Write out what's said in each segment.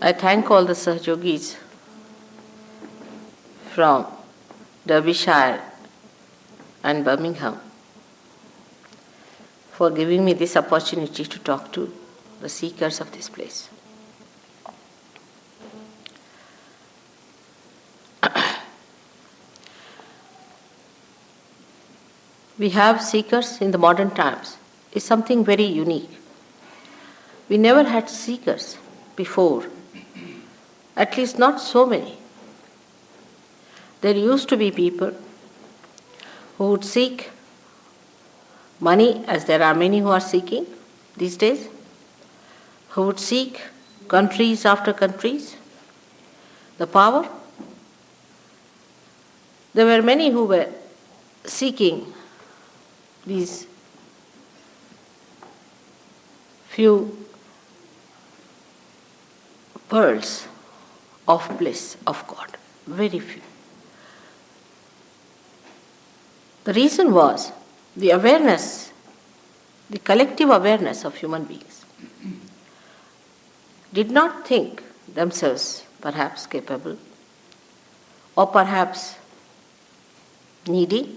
I thank all the Sahajogis from Derbyshire and Birmingham for giving me this opportunity to talk to the seekers of this place. We have seekers in the modern times. It's something very unique. We never had seekers before, at least not so many. There used to be people who would seek money, as there are many who are seeking these days, who would seek countries after countries, the power. There were many who were seeking these few pearls of bliss of God, very few. The reason was the awareness, the collective awareness of human beings did not think themselves perhaps capable or perhaps needing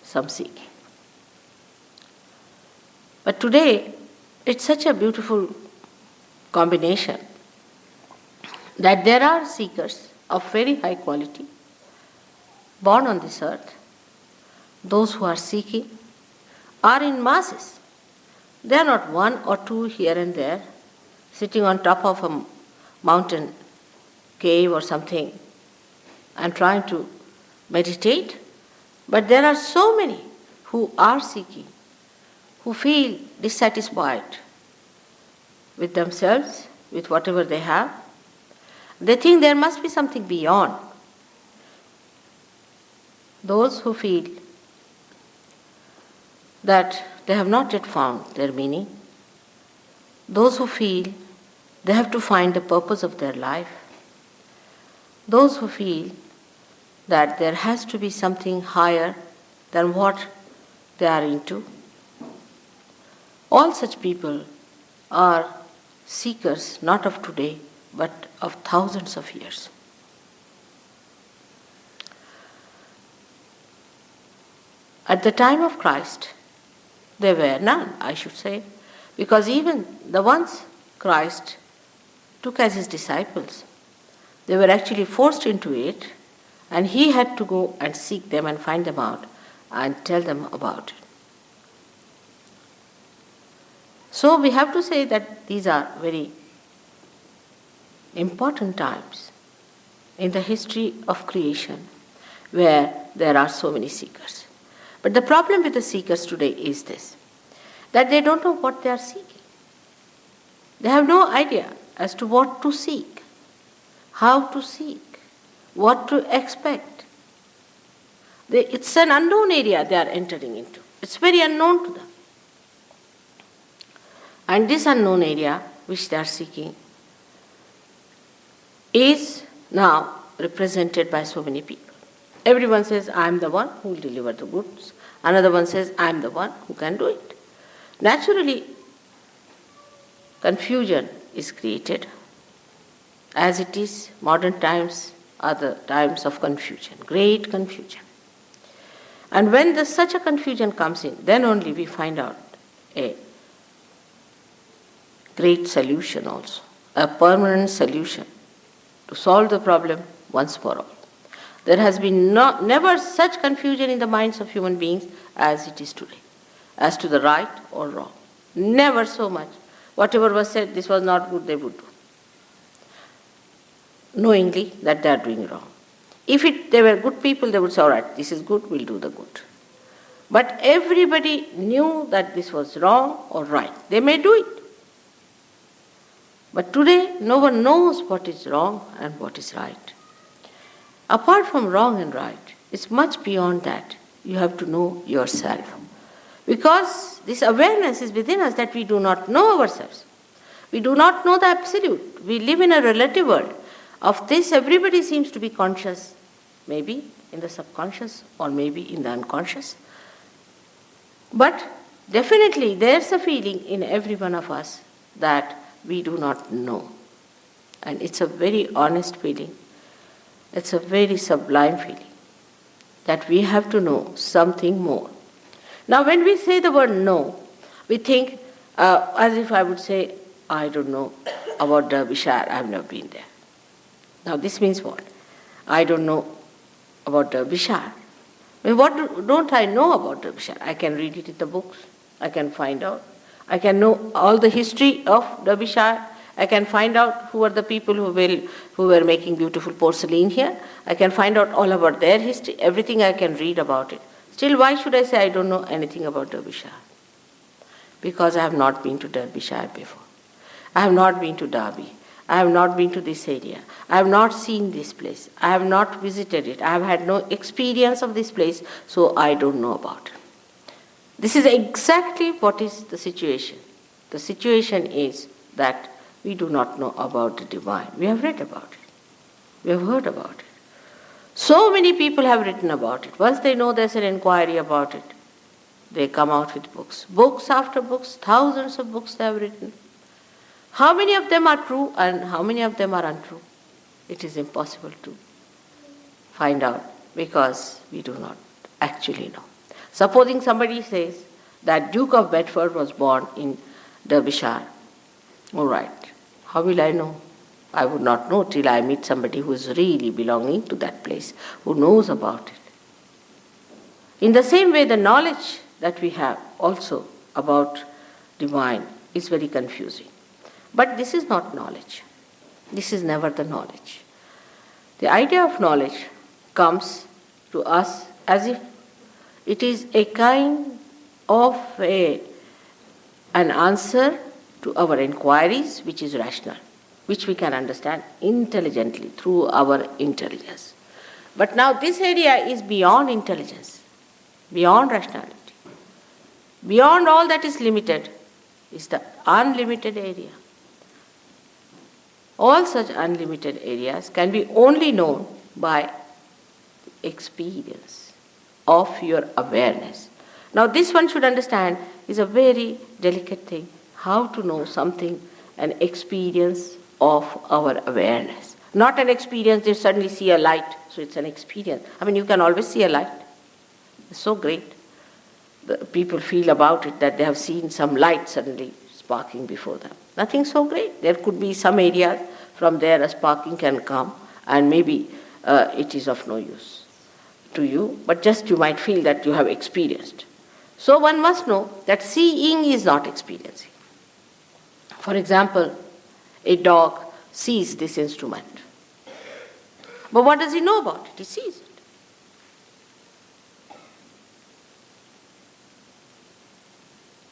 some seeking. But today, it's such a beautiful combination that there are seekers of very high quality born on this earth. Those who are seeking are in masses. They are not one or two here and there, sitting on top of a mountain cave or something and trying to meditate. But there are so many who are seeking, who feel dissatisfied with themselves, with whatever they have. They think there must be something beyond. Those who feel that they have not yet found their meaning, those who feel they have to find the purpose of their life, those who feel that there has to be something higher than what they are into. All such people are seekers not of today, but of thousands of years. At the time of Christ, there were none, I should say, because even the ones Christ took as his disciples, they were actually forced into it, and he had to go and seek them and find them out and tell them about it. So we have to say that these are very important times in the history of creation where there are so many seekers. But the problem with the seekers today is this, that they don't know what they are seeking. They have no idea as to what to seek, how to seek, what to expect. It's an unknown area they are entering into. It's very unknown to them. And this unknown area which they are seeking is now represented by so many people. Everyone says, I am the one who will deliver the goods. Another one says, I am the one who can do it. Naturally, confusion is created. As it is, modern times are the times of confusion, great confusion. And when such a confusion comes in, then only we find out a great solution also, a permanent solution to solve the problem once for all. There has been never such confusion in the minds of human beings as it is today, as to the right or wrong. Never so much. Whatever was said, this was not good, they would do, knowingly that they are doing wrong. If they were good people, they would say, all right, this is good, we'll do the good. But everybody knew that this was wrong or right. They may do it. But today, no one knows what is wrong and what is right. Apart from wrong and right, it's much beyond that. You have to know yourself. Because this awareness is within us that we do not know ourselves. We do not know the absolute. We live in a relative world. Of this, everybody seems to be conscious, maybe in the subconscious or maybe in the unconscious. But definitely there's a feeling in every one of us that we do not know. And it's a very honest feeling. It's a very sublime feeling that we have to know something more. Now, when we say the word know, we think as if I would say, I don't know about Derbyshire, I have never been there. Now, this means what? I don't know about Derbyshire. I mean, what don't I know about Derbyshire? I can read it in the books. I can find out. I can know all the history of Derbyshire. I can find out who are the people who were making beautiful porcelain here. I can find out all about their history. Everything I can read about it. Still, why should I say I don't know anything about Derbyshire? Because I have not been to Derbyshire before. I have not been to Derby. I have not been to this area. I have not seen this place. I have not visited it. I have had no experience of this place, so I don't know about it. This is exactly what is the situation. The situation is that we do not know about the divine. We have read about it. We have heard about it. So many people have written about it. Once they know there's an inquiry about it, they come out with books. Books after books, thousands of books they have written. How many of them are true and how many of them are untrue? It is impossible to find out because we do not actually know. Supposing somebody says that Duke of Bedford was born in Derbyshire. All right. How will I know? I would not know till I meet somebody who is really belonging to that place, who knows about it. In the same way, the knowledge that we have also about divine is very confusing. But this is not knowledge. This is never the knowledge. The idea of knowledge comes to us as if it is a kind of an answer to our inquiries, which is rational, which we can understand intelligently through our intelligence. But now this area is beyond intelligence, beyond rationality. Beyond all that is limited is the unlimited area. All such unlimited areas can be only known by experience of your awareness. Now this one should understand is a very delicate thing. How to know something, an experience of our awareness. Not an experience you suddenly see a light, so it's an experience. I mean, you can always see a light. It's so great. The people feel about it that they have seen some light suddenly sparking before them. Nothing so great. There could be some areas from there a sparking can come and maybe it is of no use to you, but just you might feel that you have experienced. So one must know that seeing is not experiencing. For example, a dog sees this instrument. But what does he know about it? He sees it.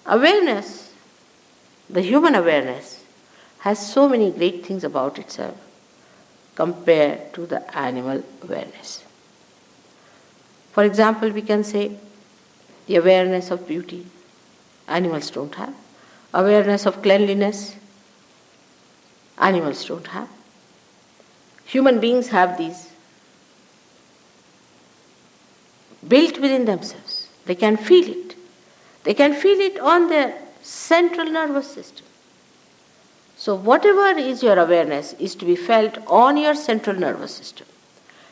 Awareness, the human awareness, has so many great things about itself compared to the animal awareness. For example, we can say the awareness of beauty, animals don't have. Awareness of cleanliness, animals don't have. Human beings have these built within themselves. They can feel it. They can feel it on their central nervous system. So whatever is your awareness is to be felt on your central nervous system.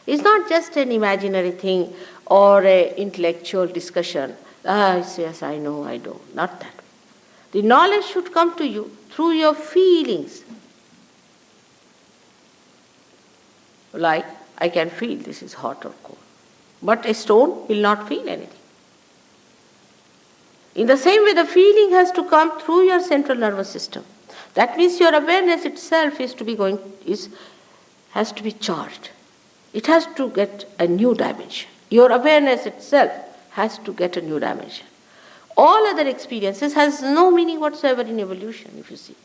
It's not just an imaginary thing or an intellectual discussion. Yes, I know, I don't. Not that. The knowledge should come to you through your feelings. Like, I can feel this is hot or cold. But a stone will not feel anything. In the same way, the feeling has to come through your central nervous system. That means your awareness itself has to be charged. It has to get a new dimension. Your awareness itself has to get a new dimension. All other experiences has no meaning whatsoever in evolution, if you see.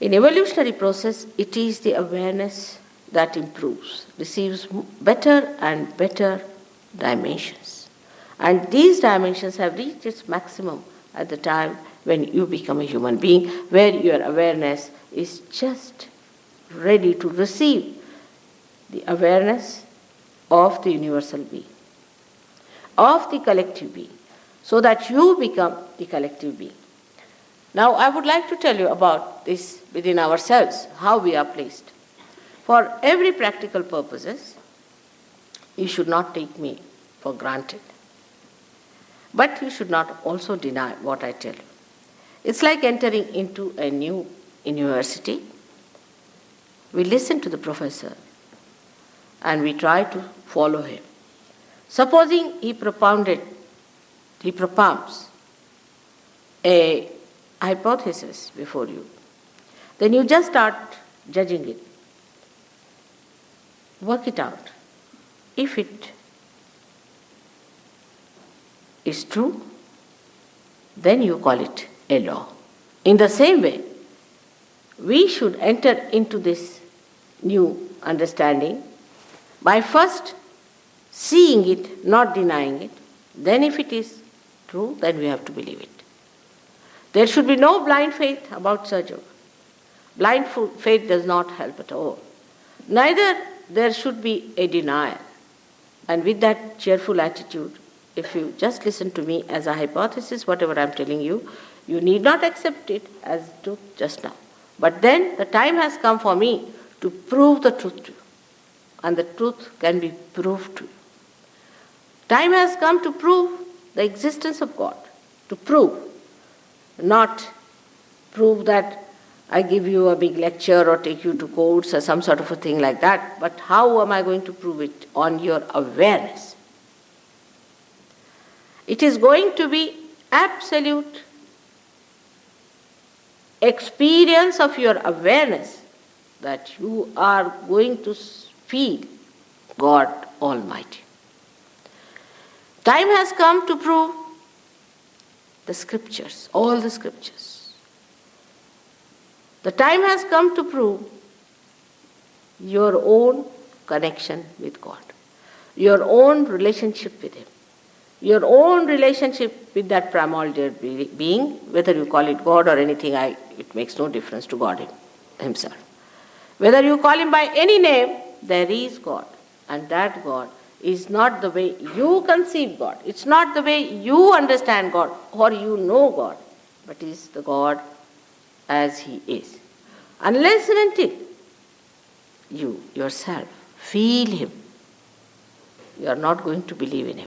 In evolutionary process, it is the awareness that improves, receives better and better dimensions. And these dimensions have reached its maximum at the time when you become a human being, where your awareness is just ready to receive the awareness of the universal being, of the collective being, so that you become the collective being. Now, I would like to tell you about this within ourselves, how we are placed. For every practical purposes, you should not take me for granted. But you should not also deny what I tell you. It's like entering into a new university. We listen to the professor and we try to follow him. Supposing he propounds a hypothesis before you, then you just start judging it. Work it out. If it is true, then you call it a law. In the same way, we should enter into this new understanding by first seeing it, not denying it. Then if it is true, then we have to believe it. There should be no blind faith about Sahaja. Blind faith does not help at all. Neither there should be a denial. And with that cheerful attitude, if you just listen to me as a hypothesis, whatever I am telling you, you need not accept it as truth just now. But then the time has come for me to prove the truth to you. And the truth can be proved to you. Time has come to prove the existence of God. To prove. Not prove that I give you a big lecture or take you to courts or some sort of a thing like that. But how am I going to prove it? On your awareness. It is going to be absolute experience of your awareness that you are going to feel God Almighty. Time has come to prove the scriptures, all the scriptures. The time has come to prove your own connection with God, your own relationship with Him, your own relationship with that primordial being, whether you call it God or anything, it makes no difference to God Himself. Whether you call Him by any name, there is God. And that God is not the way you conceive God. It's not the way you understand God or you know God, but is the God as He is. Unless and until you yourself feel Him, you are not going to believe in Him.